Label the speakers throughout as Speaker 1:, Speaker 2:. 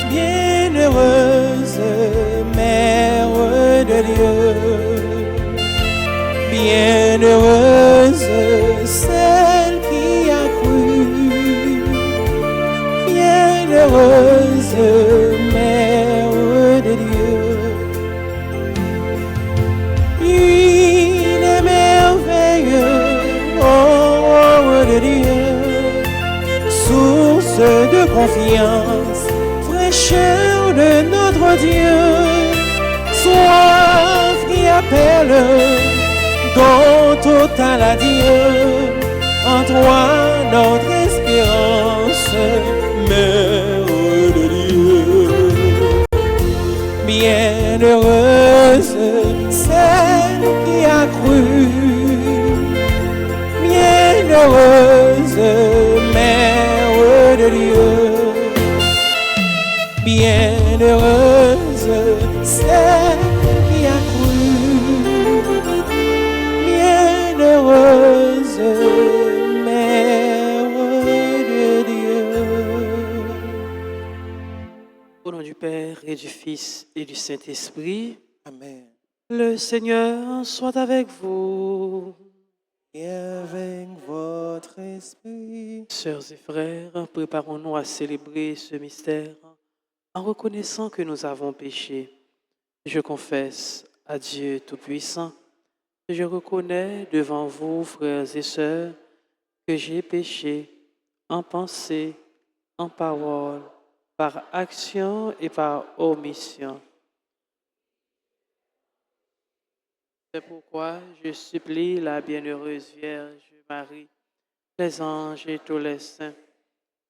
Speaker 1: Bienheureuse Mère de Dieu, bienheureuse celle qui a cru, bienheureuse Mère de Dieu. Il est merveilleux, oh de Dieu, source de confiance, fraîcheur de notre Dieu, soif qui appelle, don total à Dieu, en toi notre espérance, Mère de Dieu. Bienheureuse celle qui a cru, bienheureuse Mère de Dieu, bienheureuse celle qui a cru, bienheureuse Mère de Dieu.
Speaker 2: Au nom du Père et du Fils et du Saint-Esprit,
Speaker 1: Amen.
Speaker 2: le Seigneur soit avec vous.
Speaker 1: Et avec votre esprit.
Speaker 2: Sœurs et frères, préparons-nous à célébrer ce mystère en reconnaissant que nous avons péché. Je confesse à Dieu Tout-Puissant, je reconnais devant vous, frères et sœurs, que j'ai péché en pensée, en parole, par action et par omission. C'est pourquoi je supplie la bienheureuse Vierge Marie, les anges et tous les saints,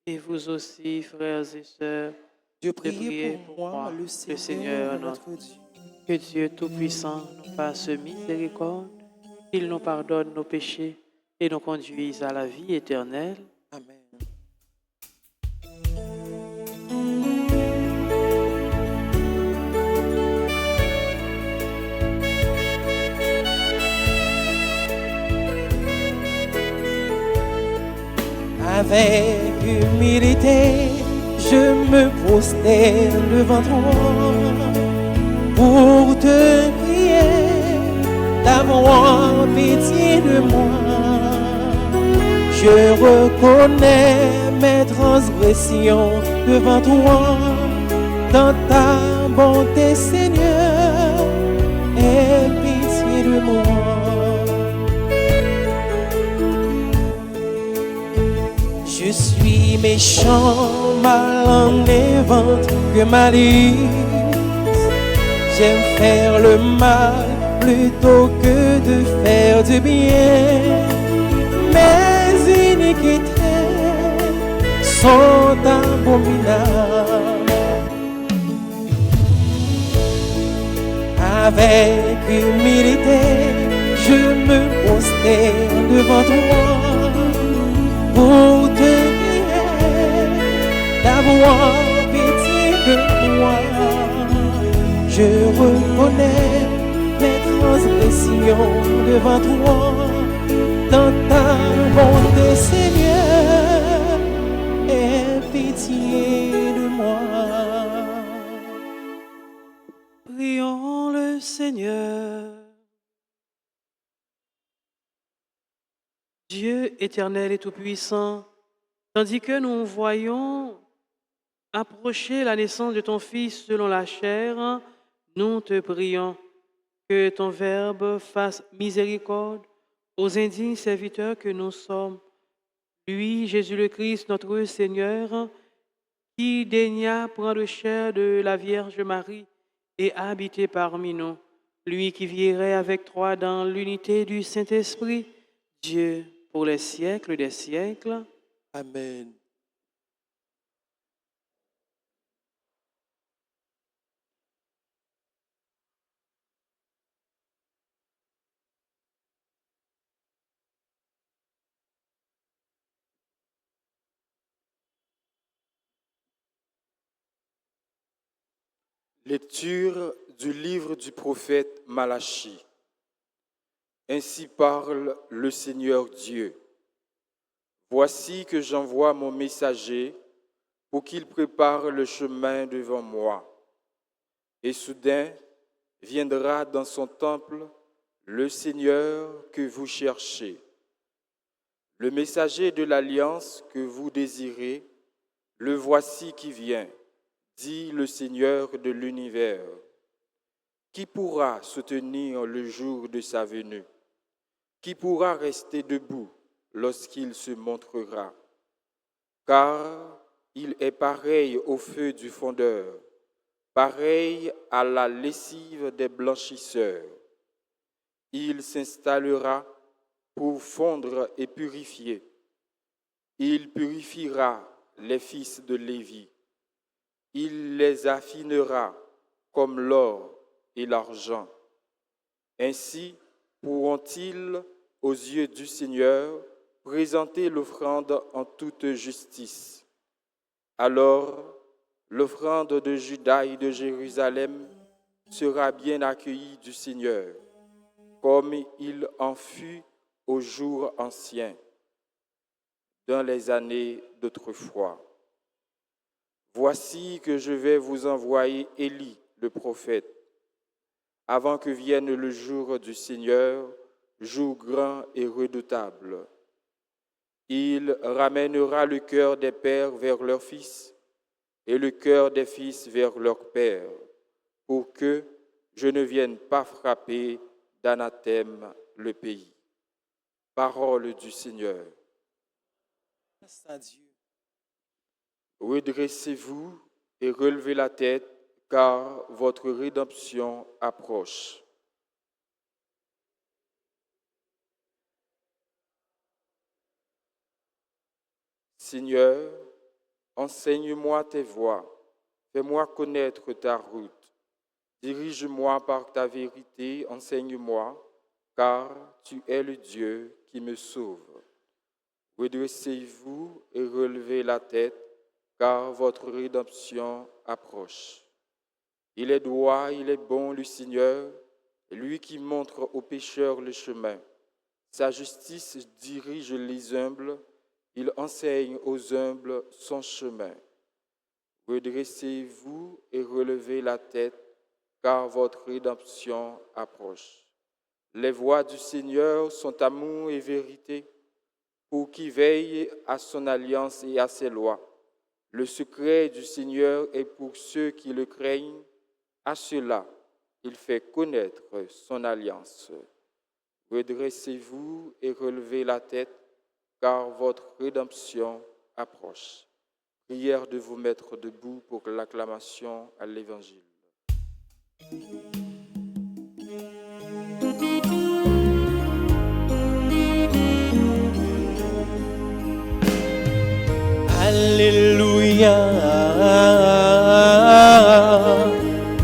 Speaker 2: et vous aussi, frères et sœurs,
Speaker 1: Dieu
Speaker 2: de
Speaker 1: priez
Speaker 2: prier
Speaker 1: pour
Speaker 2: pour
Speaker 1: moi,
Speaker 2: moi,
Speaker 1: le
Speaker 2: Seigneur
Speaker 1: notre Dieu.
Speaker 2: Que Dieu Tout-Puissant nous fasse miséricorde, qu'il nous pardonne nos péchés et nous conduise à la vie éternelle.
Speaker 1: Amen. Avec humilité, je me prosterne devant toi pour te prier d'avoir pitié de moi. Je reconnais mes transgressions devant toi, dans ta bonté, Seigneur, aie pitié de moi. Je suis méchant, ma langue n'invente que malice. J'aime faire le mal plutôt que de faire du bien. Mes iniquités sont abominables. Avec humilité, je me prosterne devant toi pour te prier d'avoir pitié de moi. Je reconnais mes transgressions devant toi, dans ta bonté, Seigneur, aie pitié de moi.
Speaker 2: Prions le Seigneur. Dieu éternel et tout-puissant, tandis que nous voyons approcher la naissance de ton Fils selon la chair, nous te prions que ton Verbe fasse miséricorde aux indignes serviteurs que nous sommes. Lui, Jésus le Christ, notre Seigneur, qui daigna prendre chair de la Vierge Marie et habiter parmi nous. Lui qui vivrait avec toi dans l'unité du Saint-Esprit, Dieu, pour les siècles des siècles.
Speaker 1: Amen.
Speaker 3: Lecture du livre du prophète Malachie. Ainsi parle le Seigneur Dieu. Voici que j'envoie mon messager pour qu'il prépare le chemin devant moi. Et soudain viendra dans son temple le Seigneur que vous cherchez. Le messager de l'alliance que vous désirez, le voici qui vient, dit le Seigneur de l'univers. Qui pourra soutenir le jour de sa venue? Qui pourra rester debout lorsqu'il se montrera? Car il est pareil au feu du fondeur, pareil à la lessive des blanchisseurs. Il s'installera pour fondre et purifier. Il purifiera les fils de Lévi. Il les affinera comme l'or et l'argent. Ainsi pourront-ils, aux yeux du Seigneur, présenter l'offrande en toute justice. Alors, l'offrande de Juda et de Jérusalem sera bien accueillie du Seigneur, comme il en fut aux jours anciens, dans les années d'autrefois. Voici que je vais vous envoyer Élie, le prophète, avant que vienne le jour du Seigneur, jour grand et redoutable. Il ramènera le cœur des pères vers leurs fils et le cœur des fils vers leurs pères, pour que je ne vienne pas frapper d'anathème le pays. Parole du Seigneur.
Speaker 1: Grâce à Dieu.
Speaker 3: Redressez-vous et relevez la tête, car votre rédemption approche. Seigneur, enseigne-moi tes voies, fais-moi connaître ta route. Dirige-moi par ta vérité, enseigne-moi, car tu es le Dieu qui me sauve. Redressez-vous et relevez la tête, car votre rédemption approche. Il est droit, il est bon, le Seigneur, lui qui montre aux pécheurs le chemin. Sa justice dirige les humbles, il enseigne aux humbles son chemin. Redressez-vous et relevez la tête, car votre rédemption approche. Les voies du Seigneur sont amour et vérité, pour qui veille à son alliance et à ses lois. Le secret du Seigneur est pour ceux qui le craignent, à ceux-là, il fait connaître son alliance. Redressez-vous et relevez la tête, car votre rédemption approche. Prière de vous mettre debout pour l'acclamation à l'Évangile.
Speaker 1: Alléluia,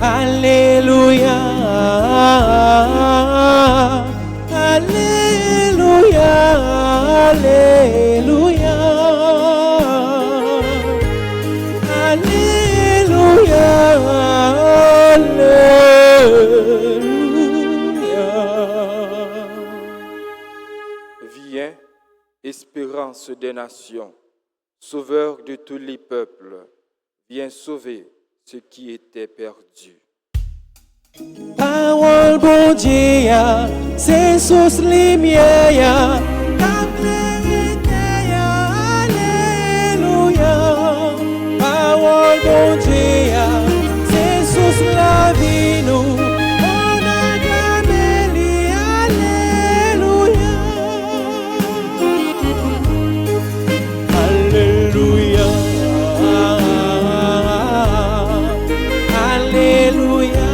Speaker 1: Alléluia, Alléluia, Alléluia, Alléluia, Alléluia.
Speaker 3: Viens, espérance des nations, Sauveur de tous les peuples, viens sauver ce qui était perdu.
Speaker 1: Parole bon Dieu, c'est source lumière, la vérité, alléluia. Parole bon Dieu, c'est source la vie nous, on acclame lui, alléluia. Alléluia, Alléluia,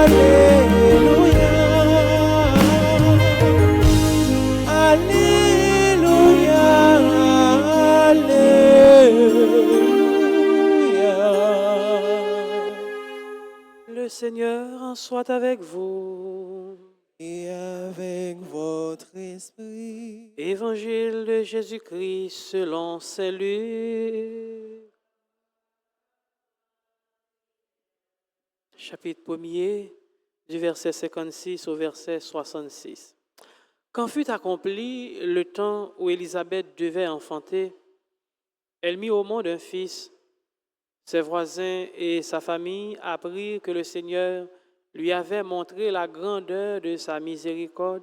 Speaker 1: Alléluia, Alléluia, Alléluia.
Speaker 2: Le Seigneur soit avec vous.
Speaker 1: Et avec votre esprit.
Speaker 2: Évangile de Jésus-Christ selon Saint Luc. Chapitre 1er, du verset 56 au verset 66. Quand fut accompli le temps où Élisabeth devait enfanter, elle mit au monde un fils. Ses voisins et sa famille apprirent que le Seigneur lui avait montré la grandeur de sa miséricorde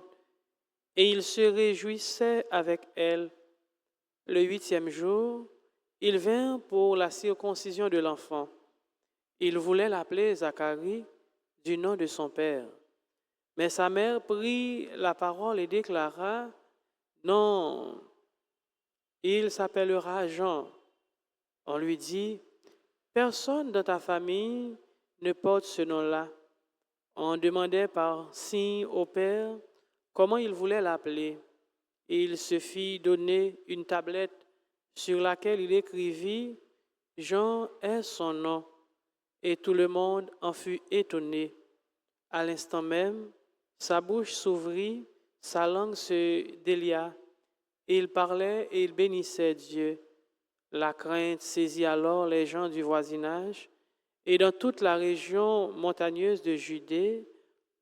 Speaker 2: et ils se réjouissaient avec elle. Le 8e jour, ils vinrent pour la circoncision de l'enfant. Ils voulaient l'appeler Zacharie du nom de son père. Mais sa mère prit la parole et déclara, « Non, il s'appellera Jean. » On lui dit, « Personne dans ta famille ne porte ce nom-là. » On demandait par signe au père comment il voulait l'appeler. Et il se fit donner une tablette sur laquelle il écrivit « Jean est son nom ». Et tout le monde en fut étonné. À l'instant même, sa bouche s'ouvrit, sa langue se délia, et il parlait et il bénissait Dieu. La crainte saisit alors les gens du voisinage, et dans toute la région montagneuse de Judée,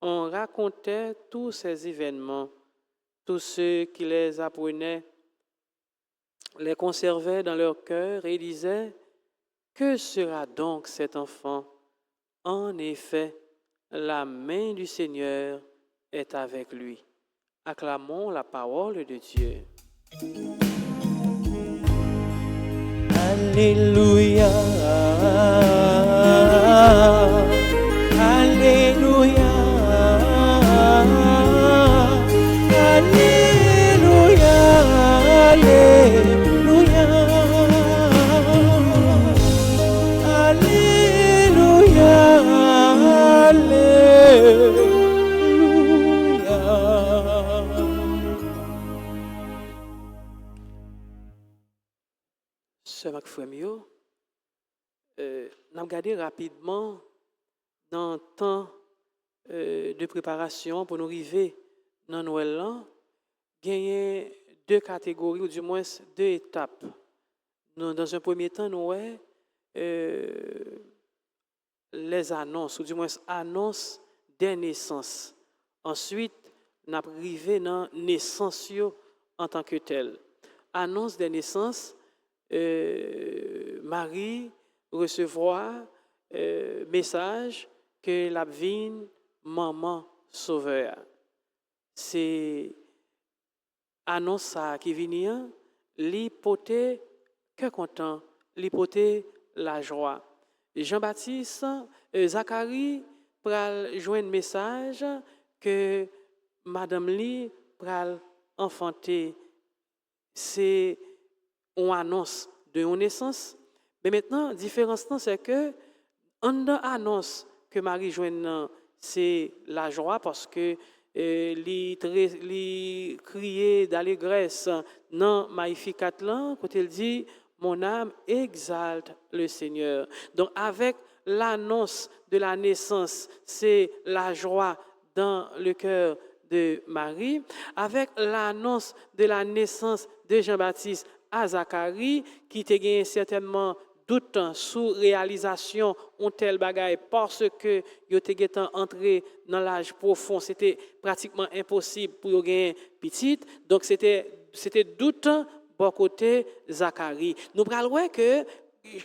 Speaker 2: on racontait tous ces événements. Tous ceux qui les apprenaient les conservaient dans leur cœur et disaient, « Que sera donc cet enfant? En effet, la main du Seigneur est avec lui. » Acclamons la parole de Dieu.
Speaker 1: Alléluia. Alléluia. Alléluia. Alléluia. Alléluia.
Speaker 2: Sœur Macfremio, nous regardons rapidement dans le temps de préparation pour nous arriver dans Noël, il y a deux catégories, ou du moins deux étapes. Dans un premier temps, nous avons les annonces, ou du moins annonces des naissances. Ensuite, nous arrivons dans la naissance en tant que telle. Annonce des naissances, Marie recevra message que la vine maman sauveur. C'est annonce qui vient, l'hypothèse que content, l'hypothèse la joie. Jean-Baptiste, Zacharie pral joindre message que Madame Li pral enfanter. C'est une annonce de une naissance. Mais maintenant, la différence, c'est que en annonce que Marie joigne, c'est la joie parce que li crier d'allégresse dans Magnificat là, quand elle dit mon âme exalte le Seigneur. Donc avec l'annonce de la naissance, c'est la joie dans le cœur de Marie. Avec l'annonce de la naissance de Jean-Baptiste à Zacharie, qui te gagne certainement doute sous réalisation on tel bagaille parce que yo te getan entré dans l'âge profond, c'était pratiquement impossible pour yo gagner petite, donc c'était doute bon côté Zacharie. Nous pral voir que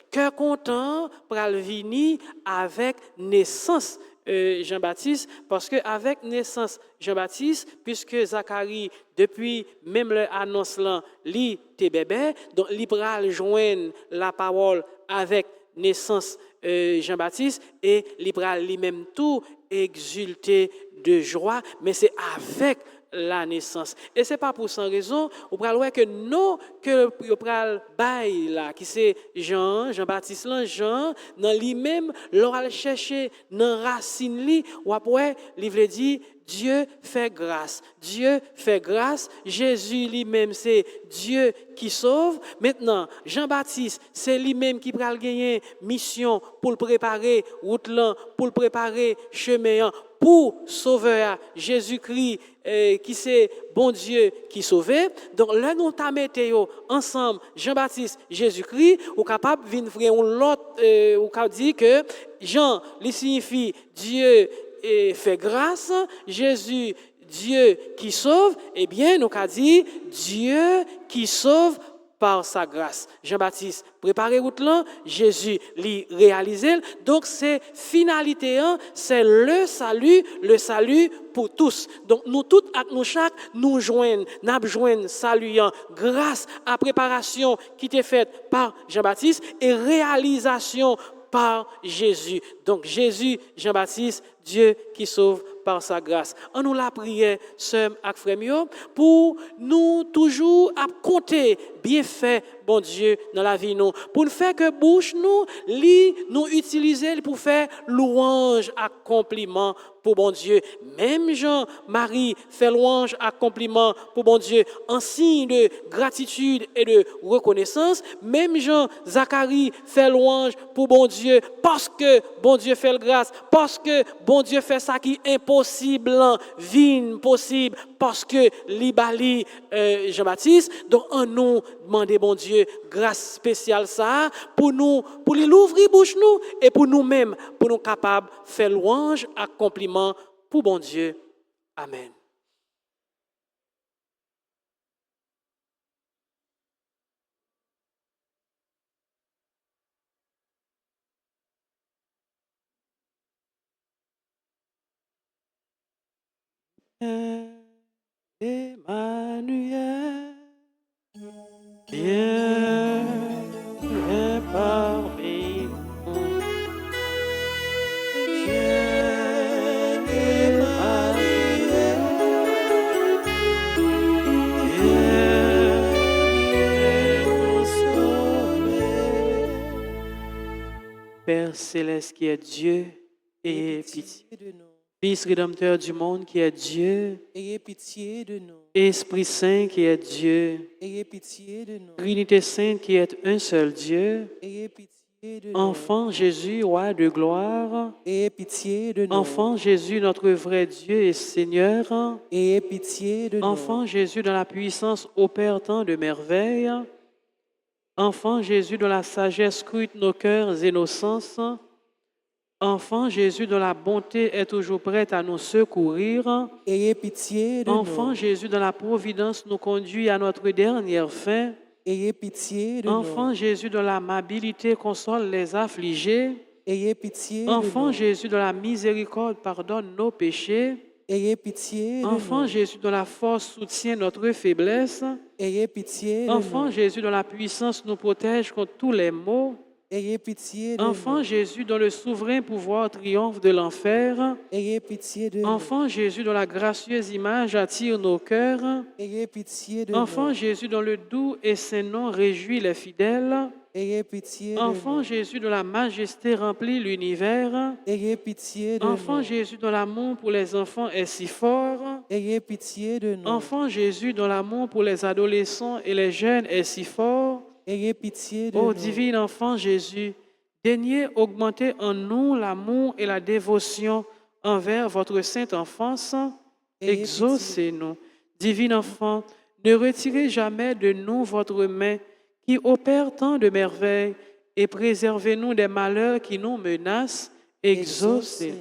Speaker 2: cœur content pral vini avec naissance Jean-Baptiste, parce que avec naissance Jean-Baptiste, puisque Zacharie, depuis même l'annonce là, li te bébé, donc li pral joindre la parole avec naissance Jean-Baptiste, et li pral lui-même tout exulter de joie, mais c'est avec la naissance. Et c'est pas pour sans raison, on pral voir que non, que le pral bail là, qui c'est Jean-Baptiste là, Jean, dans lui-même, l'on chercher dans racine li, ou après, il veut dire, Dieu fait grâce. Dieu fait grâce. Jésus lui-même, c'est Dieu qui sauve. Maintenant, Jean-Baptiste, c'est lui-même qui pral gagner mission pour le préparer route là, pour le préparer chemin pour sauver Jésus-Christ qui c'est bon Dieu qui sauve. Donc là nous ta mettez ensemble Jean-Baptiste, Jésus-Christ, ou capable venir faire l'autre ou capable dire que Jean lui signifie Dieu fait grâce, Jésus Dieu qui sauve, eh bien, nous avons dit Dieu qui sauve par sa grâce. Jean-Baptiste, préparez route là, Jésus l'y réalisé. Donc, c'est finalité, hein, c'est le salut pour tous. Donc, nous tous, nous chaque, nous joignons salut, grâce à préparation qui était faite par Jean-Baptiste et réalisation par Jésus. Donc, Jésus, Jean-Baptiste, Dieu qui sauve par sa grâce. On nous l'a prié, sœur ak frère mio, pour nous toujours à compter bien fait, bon Dieu, dans la vie nous. Pour nous faire que bouche nous utiliser pour faire louange à compliment pour bon Dieu. Même Jean-Marie fait louange à compliment pour bon Dieu en signe de gratitude et de reconnaissance. Même Jean-Zacharie fait louange pour bon Dieu parce que bon Dieu fait le grâce, parce que bon Dieu fait ça qui est impossible, vine possible, parce que Libali Jean-Baptiste. Donc, on nous demande, bon Dieu, grâce spéciale ça, pour lui l'ouvrir bouche nous, et pour nous-mêmes, pour nous capables de faire louange, accomplissement pour bon Dieu. Amen. Emmanuel, viens parmi nous. Viens, Emmanuel, viens nous sauver. Père céleste qui est Dieu, ayez pitié de nous. Fils rédempteur du monde qui est Dieu,
Speaker 1: Ayez pitié de nous.
Speaker 2: Esprit Saint qui est Dieu,
Speaker 1: Ayez pitié de nous.
Speaker 2: Trinité Sainte qui est un seul Dieu,
Speaker 1: Ayez pitié de nous.
Speaker 2: Enfant Jésus, roi de gloire,
Speaker 1: Ayez pitié de nous.
Speaker 2: Enfant Jésus, notre vrai Dieu et Seigneur,
Speaker 1: Ayez pitié de nous.
Speaker 2: Enfant Jésus, dans la puissance opère tant de merveilles, Enfant Jésus, dont la sagesse scrute nos cœurs et nos sens, Enfant Jésus, dont la bonté est toujours prête à nous secourir.
Speaker 1: Ayez pitié de
Speaker 2: Enfant
Speaker 1: nous.
Speaker 2: Jésus, dont la providence nous conduit à notre dernière fin.
Speaker 1: Ayez pitié de
Speaker 2: Enfant
Speaker 1: nous.
Speaker 2: Jésus, dont l'amabilité console les affligés.
Speaker 1: Ayez pitié de
Speaker 2: Enfant
Speaker 1: nous.
Speaker 2: Jésus, dont la miséricorde pardonne nos péchés.
Speaker 1: Ayez pitié de
Speaker 2: Enfant
Speaker 1: nous.
Speaker 2: Jésus, dont la force soutient notre faiblesse.
Speaker 1: Ayez pitié de
Speaker 2: Enfant
Speaker 1: nous.
Speaker 2: Jésus, dont la puissance nous protège contre tous les maux.
Speaker 1: Ayez pitié de
Speaker 2: Enfant
Speaker 1: nous.
Speaker 2: Jésus, dont le souverain pouvoir triomphe de l'enfer.
Speaker 1: Ayez pitié de nous.
Speaker 2: Enfant Jésus, dont la gracieuse image attire nos cœurs.
Speaker 1: Ayez pitié de
Speaker 2: Enfant
Speaker 1: nous.
Speaker 2: Jésus, dont le doux et saint nom réjouit les fidèles.
Speaker 1: Ayez pitié de
Speaker 2: Enfant
Speaker 1: nous.
Speaker 2: Jésus, dont la majesté remplit l'univers.
Speaker 1: Ayez pitié de
Speaker 2: Enfant
Speaker 1: nous.
Speaker 2: Jésus, dont l'amour pour les enfants est si fort.
Speaker 1: Ayez pitié de nous.
Speaker 2: Enfant Jésus, dont l'amour pour les adolescents et les jeunes est si fort.
Speaker 1: Ayez pitié de
Speaker 2: Ô
Speaker 1: nous.
Speaker 2: divin enfant Jésus, daignez augmenter en nous l'amour et la dévotion envers votre sainte enfance.
Speaker 1: Ayez
Speaker 2: Exaucez-nous. Divin enfant, ne retirez jamais de nous votre main qui opère tant de merveilles et préservez-nous des malheurs qui nous menacent. Exaucez.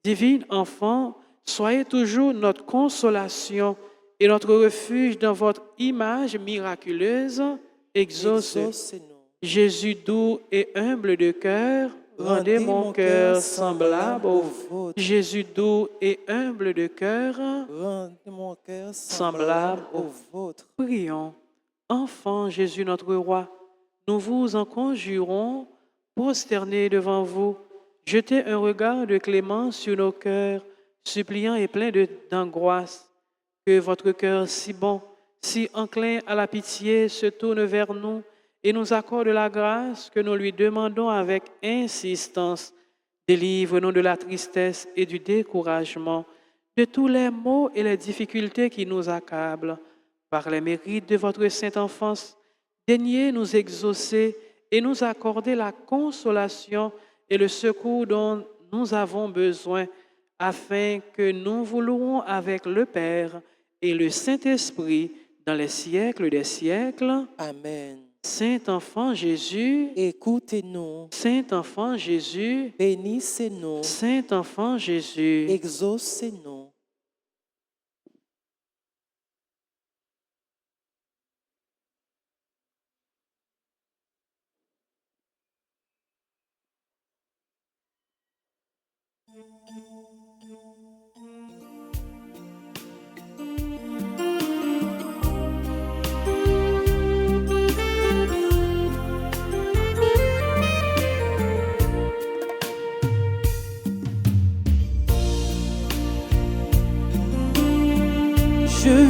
Speaker 2: Divin enfant, soyez toujours notre consolation et notre refuge dans votre image miraculeuse. Exaucez.
Speaker 1: Exaucez-nous.
Speaker 2: Jésus doux et humble de cœur, rendez mon cœur semblable au vôtre. Jésus doux et humble de cœur,
Speaker 1: Rendez mon cœur
Speaker 2: semblable
Speaker 1: semblable au vôtre.
Speaker 2: prions. Enfant Jésus notre roi, nous vous en conjurons, prosternés devant vous, jetez un regard de clémence sur nos cœurs, suppliants et pleins d'angoisse. Que votre cœur si bon, si enclin à la pitié se tourne vers nous et nous accorde la grâce que nous lui demandons avec insistance. Délivre-nous de la tristesse et du découragement, de tous les maux et les difficultés qui nous accablent. Par les mérites de votre sainte enfance, daignez nous exaucer et nous accorder la consolation et le secours dont nous avons besoin, afin que nous vous louions avec le Père et le Saint-Esprit dans les siècles des siècles.
Speaker 1: Amen.
Speaker 2: Saint enfant Jésus,
Speaker 1: Écoutez-nous.
Speaker 2: Saint enfant Jésus,
Speaker 1: Bénissez-nous.
Speaker 2: Saint enfant Jésus.
Speaker 1: Exaucez-nous. Je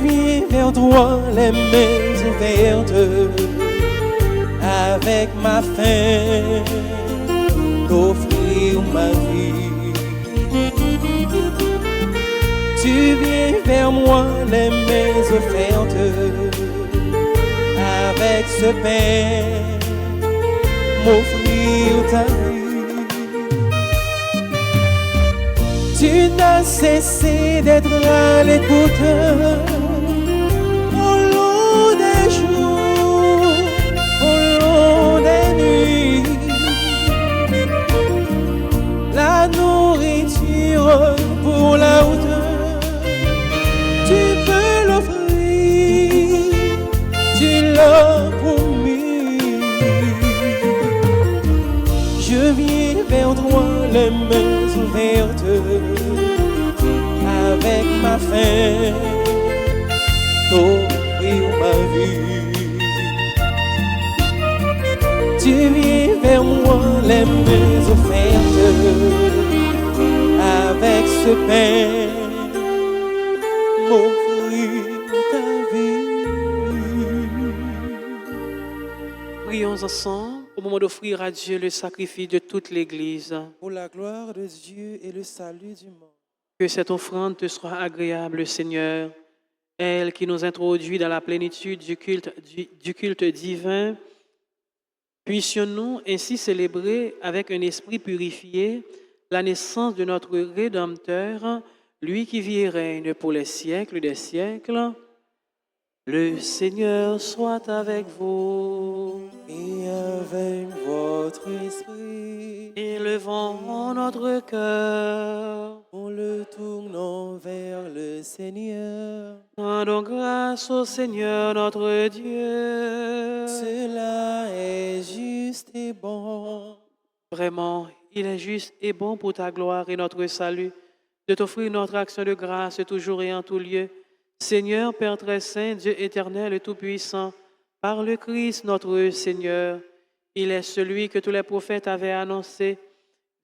Speaker 1: viens vers toi, les mains ouvertes, avec ma faim, t'offrir ma vie. Tu viens vers moi, les mains offertes, avec ce pain, m'offrir ta vie. Tu n'as cessé d'être à l'écoute au long des jours, au long des nuits. La nourriture pour la route, tu peux l'offrir, tu l'as promis. Je viens vers toi, les mains ouvertes, avec ma faim, t'offrir ma vie. Tu viens vers moi, les mains offertes, avec ce pain, m'offrir ta vie.
Speaker 2: Prions ensemble au moment d'offrir à Dieu le sacrifice de toute l'Église.
Speaker 1: Pour la gloire de Dieu et le salut du monde.
Speaker 2: Que cette offrande te soit agréable, Seigneur, elle qui nous introduit dans la plénitude du culte divin. Puissions-nous ainsi célébrer avec un esprit purifié la naissance de notre Rédempteur, lui qui vit et règne pour les siècles des siècles. Le Seigneur soit avec vous.
Speaker 1: Et avec votre esprit,
Speaker 2: Élevons notre cœur.
Speaker 1: en le tournant vers le Seigneur.
Speaker 2: Rendons grâce au Seigneur notre Dieu.
Speaker 1: Cela est juste et bon.
Speaker 2: Vraiment, il est juste et bon pour ta gloire et notre salut de t'offrir notre action de grâce toujours et en tout lieu. Seigneur, Père très saint, Dieu éternel et tout-puissant, par le Christ notre Seigneur, il est celui que tous les prophètes avaient annoncé,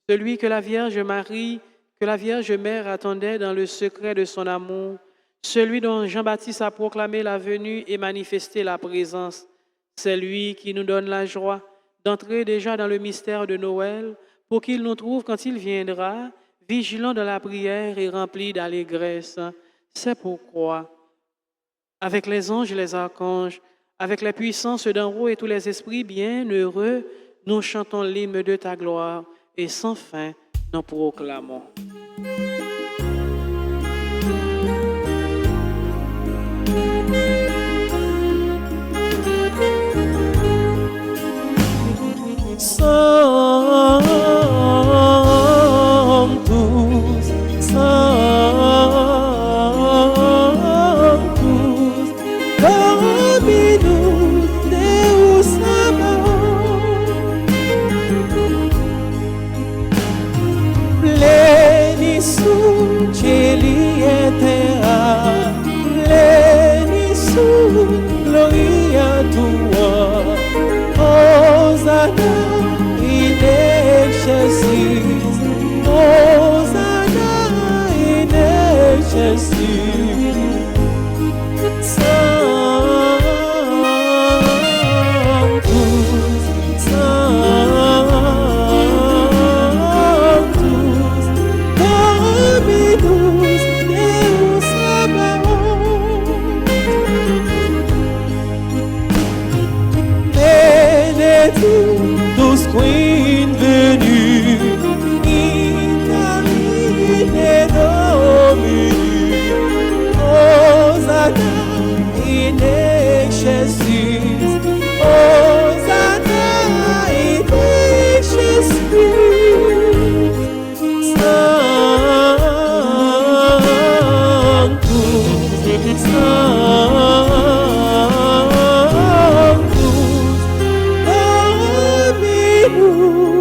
Speaker 2: celui que la Vierge Marie, que la Vierge Mère attendait dans le secret de son amour, celui dont Jean-Baptiste a proclamé la venue et manifesté la présence. C'est lui qui nous donne la joie d'entrer déjà dans le mystère de Noël pour qu'il nous trouve quand il viendra, vigilants dans la prière et remplis d'allégresse. C'est pourquoi, avec les anges et les archanges, avec la puissance d'en haut et tous les esprits bienheureux, nous chantons l'hymne de ta gloire et sans fin nous proclamons.
Speaker 1: Sanctus, Sanctus, Dominus Deus Sabaoth. Pleni sunt celi et terra, pleni sunt gloria tua. Hosanna in excelsis, Hosanna in excelsis. Sanctus, Sanctus, Dominus Deus Sabaoth. Benedictus quin venus in Domine Domini. Hosanna in excelsis, Hosanna in excelsis. Sanctus, Sanctus, Dominus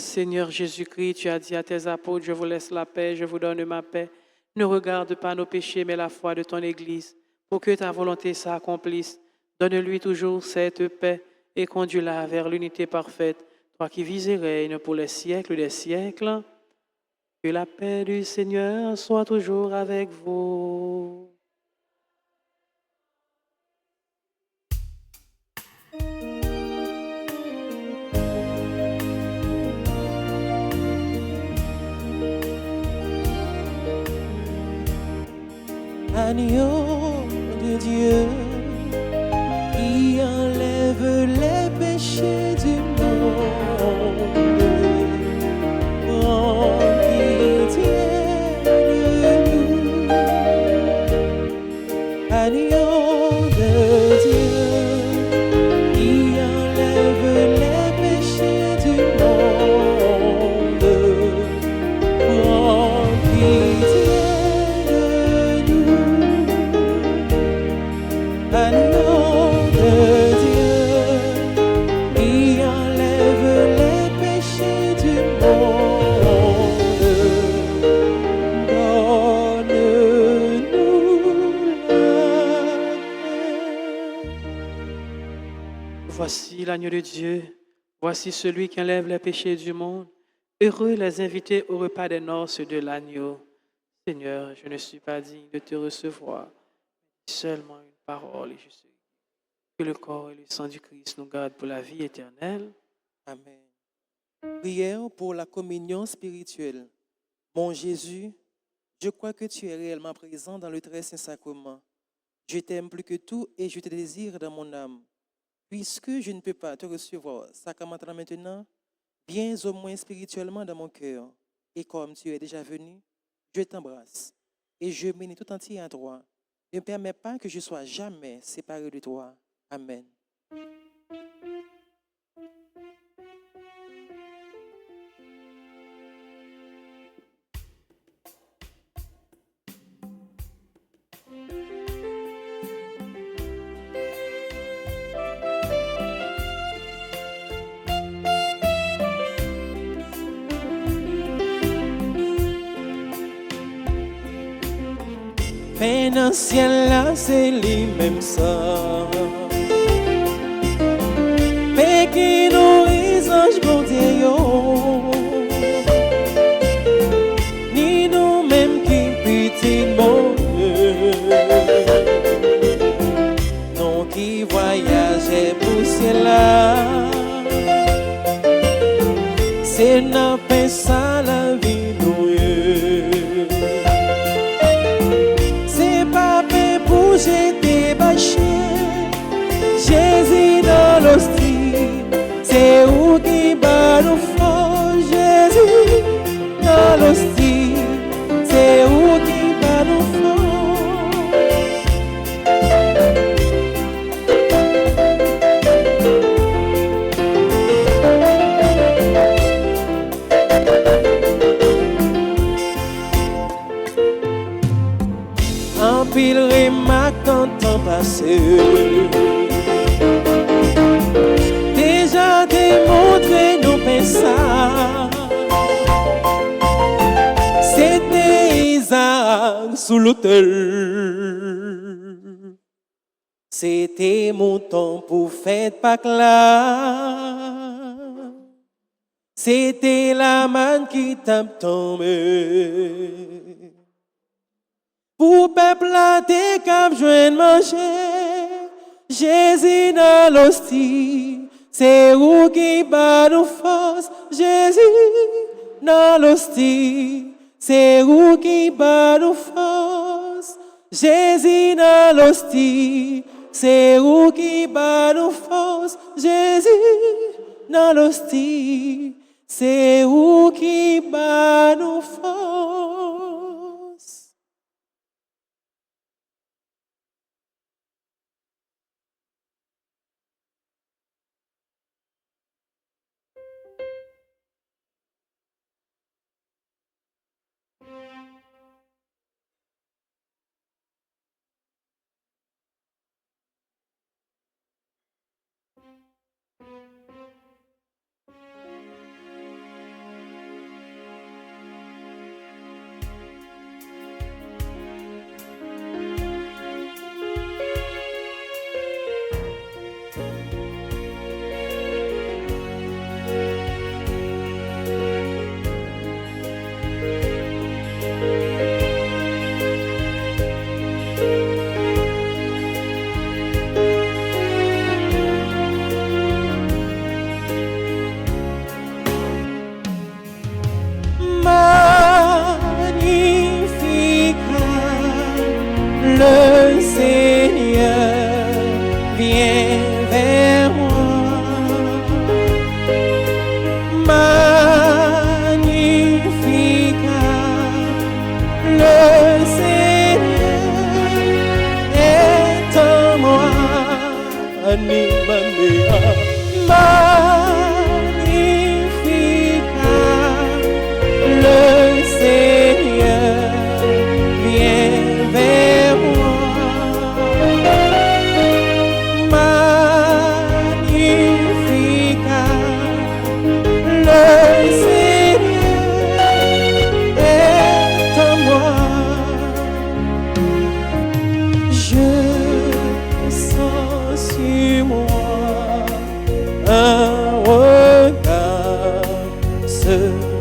Speaker 2: Seigneur Jésus-Christ, tu as dit à tes apôtres, je vous laisse la paix, je vous donne ma paix. Ne regarde pas nos péchés, mais la foi de ton Église, pour que ta volonté s'accomplisse. Donne-lui toujours cette paix et conduis-la vers l'unité parfaite, toi qui vis et règnes pour les siècles des siècles. Que la paix du Seigneur soit toujours avec vous.
Speaker 1: Agneau de Dieu qui enlève les péchés du monde. Prends pitié de nous. Agneau de Dieu qui enlève les péchés du monde. Prends pitié. Agneau de Dieu qui enlève les péchés du monde, donne-nous la paix.
Speaker 2: Voici l'agneau de Dieu, voici celui qui enlève les péchés du monde. Heureux les invités au repas des noces de l'agneau. Seigneur, je ne suis pas digne de te recevoir, seulement une parole et je sais que le corps et le sang du Christ nous gardent pour la vie éternelle.
Speaker 1: Amen. Prière pour la communion spirituelle. Mon Jésus, je crois que tu es réellement présent dans le très saint sacrement. Je t'aime plus que tout et je te désire dans mon âme. Puisque je ne peux pas te recevoir sacramentement maintenant, viens au moins spirituellement dans mon cœur. Et comme tu es déjà venu, je t'embrasse et je m'unis tout entier à toi. Ne permets pas que je sois jamais séparé de toi. Amen. Mais dans le ciel là, c'est lui-même ça. Mais qui nous anges bon Dieu, ni nous-mêmes qui petit bon Dieu, non qui voyageait pour ciel là, c'est n'a pas ça la vie nous. J'étais bâché, Jésus dans l'hostie, c'est où qui bat nous fort, Jésus dans l'hostie, c'est où qui bat nous fort. En pile remarque quand temps passé, déjà démontré nos pensées. C'était Isaac sous l'autel. C'était mon temps pour fête Pâques là. C'était la manne qui t'a tombé. Pour peuple la t'es cap joindre manger, Jésus dans l'hostie, c'est où qui bat nous force, Jésus dans l'hostie, c'est où qui bat nous force, Jésus dans l'hostie, c'est où qui bat nous force, Jésus dans l'hostie, c'est où qui bat nous force.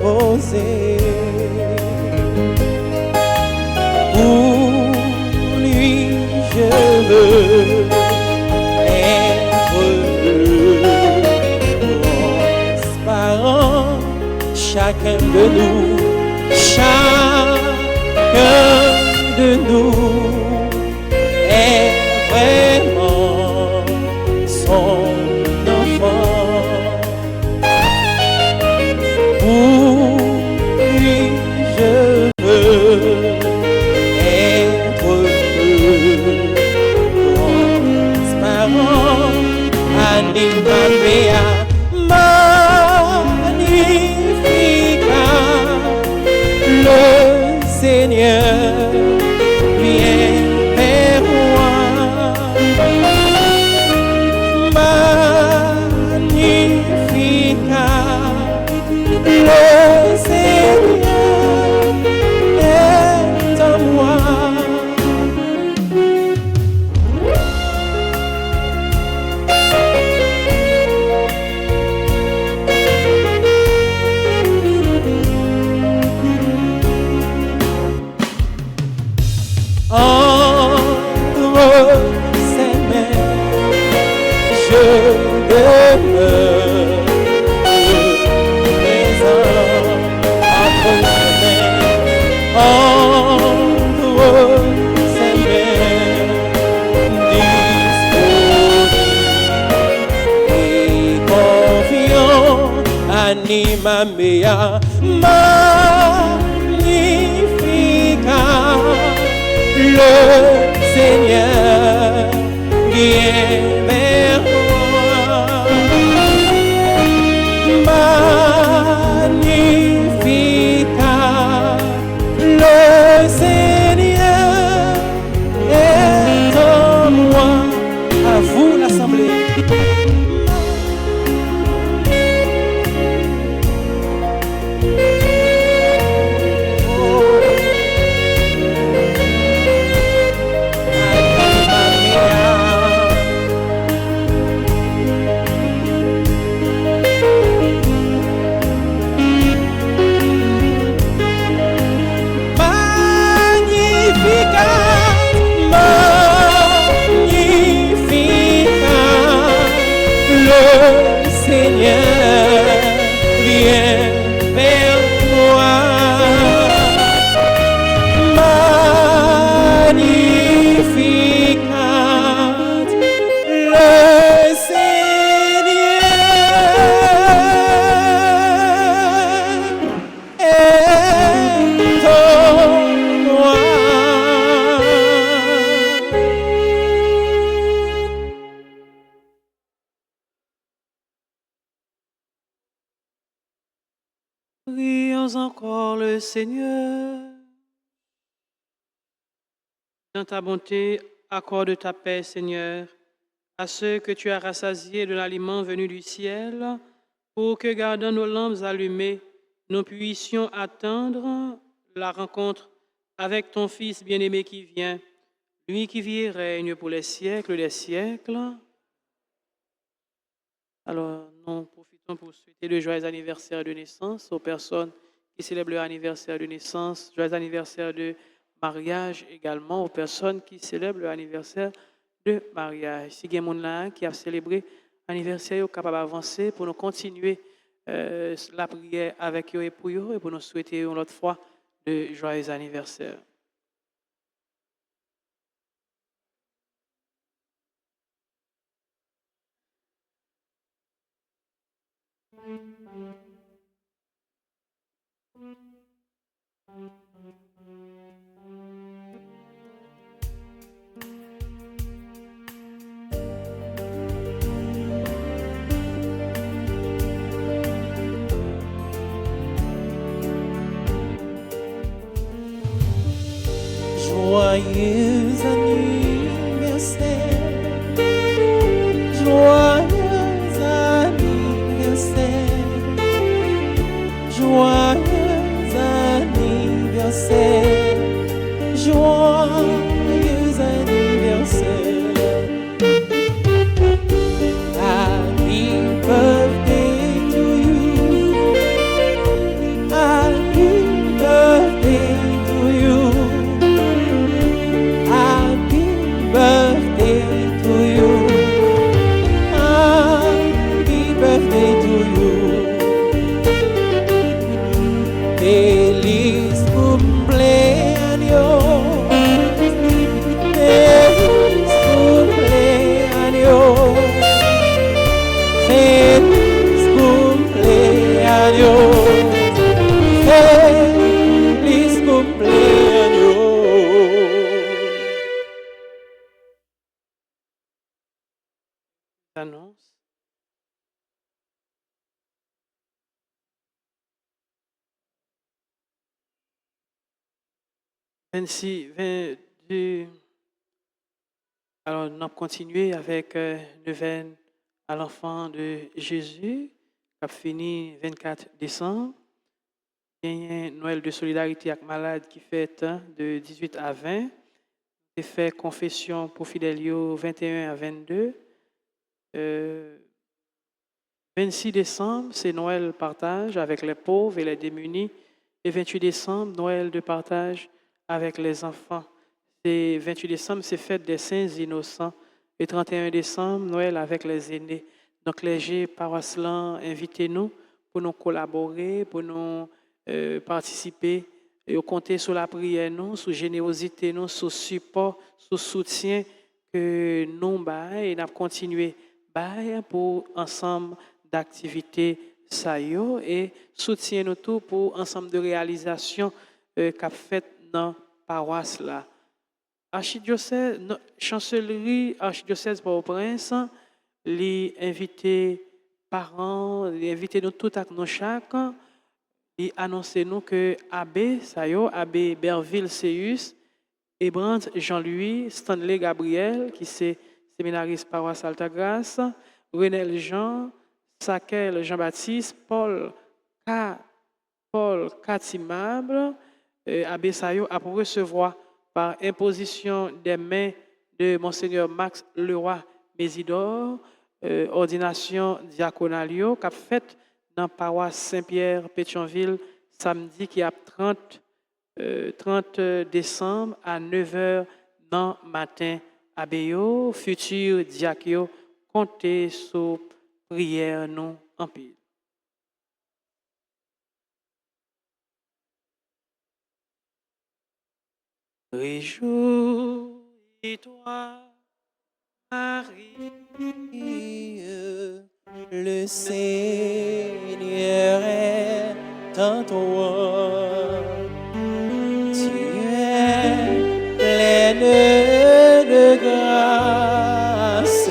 Speaker 1: poser. Pour lui, je veux être transparent. Chacun de nous est vraiment son enfant. Pour lui, je veux être transparent. Anima mea magnifica, le Seigneur vient vers moi. Magnifica, le Seigneur est en moi. Entre ses mains, je demeure présent. Entre ses mains, disponible et confiant. Anima mea magnifica, le Seigneur vient vers moi. Magnifica, le Seigneur est en moi. À vous l'assemblée. Seigneur, viens vers moi. Magnificat, le Seigneur est en moi.
Speaker 2: Prions encore le Seigneur. Dans ta bonté, accorde ta paix, Seigneur, à ceux que tu as rassasiés de l'aliment venu du ciel, pour que, gardant nos lampes allumées, nous puissions attendre la rencontre avec ton Fils bien-aimé qui vient, lui qui vit et règne pour les siècles des siècles. Alors, nous profitons pour souhaiter le joyeux anniversaire de naissance aux personnes qui célèbrent leur anniversaire de naissance, joyeux anniversaire de mariage également aux personnes qui célèbrent leur anniversaire de mariage. Si il y a des gens qui a célébré l'anniversaire, capable d'avancer pour nous continuer la prière avec eux et pour eux et pour nous souhaiter une autre fois de joyeux anniversaire.
Speaker 1: Joyeux anniversaire, joyeux anniversaire, joyeux anniversaire, joyeux anniversaire. Happy birthday to you, Feliz cumpleaños. Feliz cumpleaños. Feliz cumpleaños. Feliz cumpleaños.
Speaker 2: Annonce. Alors, nous allons continuer avec neuvaine à l'enfant de Jésus, qui a fini 24 décembre. Il y a un Noël de solidarité avec malades qui fête de 18 à 20. J'ai fait confession pour Fidelio 21 à 22. 26 décembre, c'est Noël partage avec les pauvres et les démunis. Et 28 décembre, Noël de partage avec les enfants. Et 28 décembre, c'est fête des saints innocents. Et 31 décembre, Noël avec les aînés. Donc, les G paroissiens, invitez-nous pour nous collaborer, pour nous participer et compter sur la prière, nous, sur la générosité, nous, sur le support, sur le soutien que nous baillons et nous continuer pour ensemble d'activités ça et soutien nous tout pour ensemble de réalisations qu'a fait dans la paroisse là. Archidiocèse, chancellerie archidiocèse Port-au-Prince, les invités parents, les invités nous tout à nous chaque, et annoncer nous que Abbé Sayo, Abbé Berville Seus, Brandt Jean-Louis, Stanley Gabriel, qui c'est séminariste paroisse Altagrace, Renel Jean, Sakel Jean-Baptiste, Paul Katimable, Abbé Sayo a pour recevoir par imposition des mains de Monseigneur Max Leroy Mésidor, ordination diaconalio qu'a faite dans la paroisse Saint-Pierre Pétionville samedi qui a 30 décembre à 9h dans le matin. Abbéo, futur diacre, comptez sur prière nous en pile. Réjouis-toi, Marie.
Speaker 1: Le Seigneur est en toi. Tu es pleine de grâce.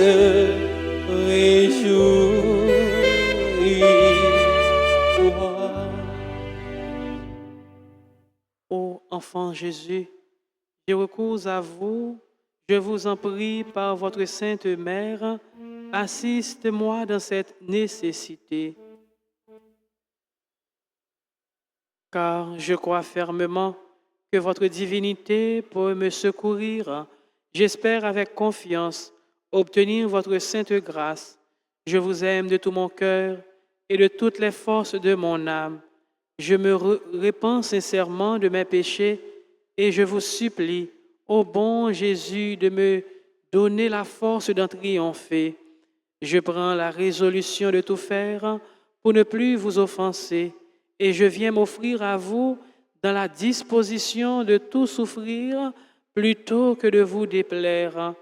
Speaker 1: Réjouis-toi.
Speaker 2: Ô enfant Jésus, je recours à vous, je vous en prie par votre sainte mère, assiste-moi dans cette nécessité. Car je crois fermement que votre divinité peut me secourir. J'espère avec confiance obtenir votre sainte grâce. Je vous aime de tout mon cœur et de toutes les forces de mon âme. Je me répands sincèrement de mes péchés et je vous supplie, ô bon Jésus, de me donner la force d'en triompher. Je prends la résolution de tout faire pour ne plus vous offenser et je viens m'offrir à vous dans la disposition de tout souffrir plutôt que de vous déplaire.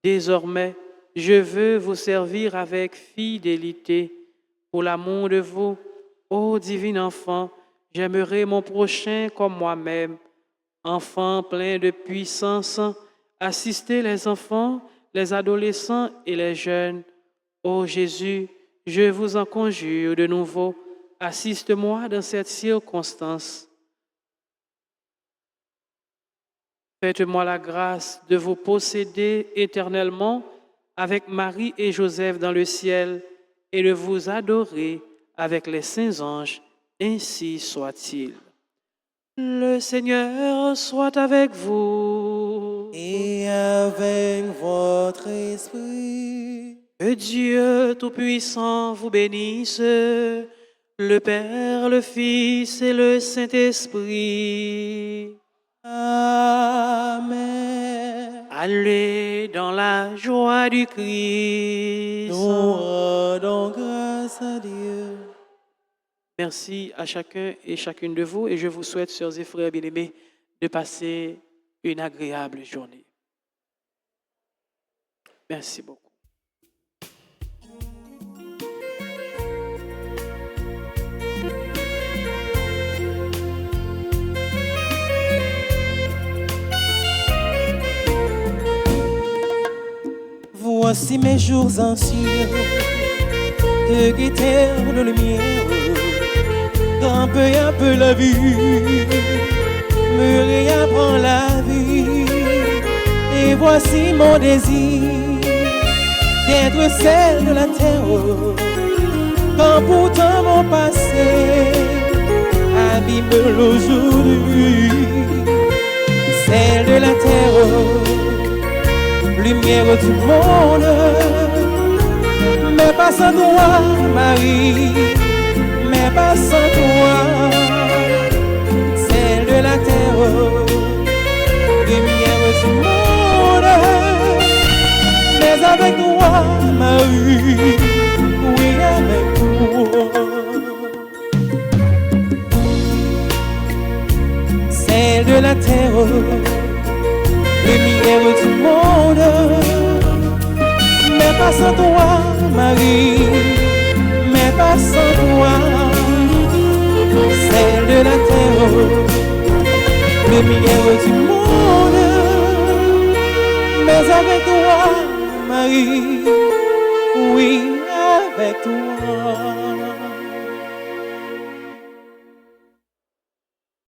Speaker 2: Désormais, je veux vous servir avec fidélité. Pour l'amour de vous, ô divin enfant, j'aimerais mon prochain comme moi-même. Enfant plein de puissance, assistez les enfants, les adolescents et les jeunes. Ô Jésus, je vous en conjure de nouveau, assiste-moi dans cette circonstance. Faites-moi la grâce de vous posséder éternellement avec Marie et Joseph dans le ciel et de vous adorer avec les saints anges. Ainsi soit-il. Le Seigneur soit avec vous.
Speaker 1: Et avec votre esprit.
Speaker 2: Que Dieu Tout-Puissant vous bénisse, le Père, le Fils et le Saint-Esprit.
Speaker 1: Amen.
Speaker 2: Allez dans la joie du Christ.
Speaker 1: Nous rendons grâce à Dieu.
Speaker 2: Merci à chacun et chacune de vous et je vous souhaite, sœurs et frères bien-aimés, de passer une agréable journée. Merci beaucoup.
Speaker 1: Voici mes jours anciens de guetter de lumière, un peu la vie me réapprend la vie. Et voici mon désir d'être celle de la terre, quand pourtant mon passé abîme l'aujourd'hui. Celle de la terre, lumière du monde, mais pas sans toi, Marie, mais pas sans toi. Celle de la terre, lumière du monde, mais avec toi, Marie, oui, avec toi. Celle de la terre, lumière du monde, mais pas sans toi, Marie, mais pas sans toi. Celle de la terre, lumière du monde, mais avec toi, Marie, oui, avec toi.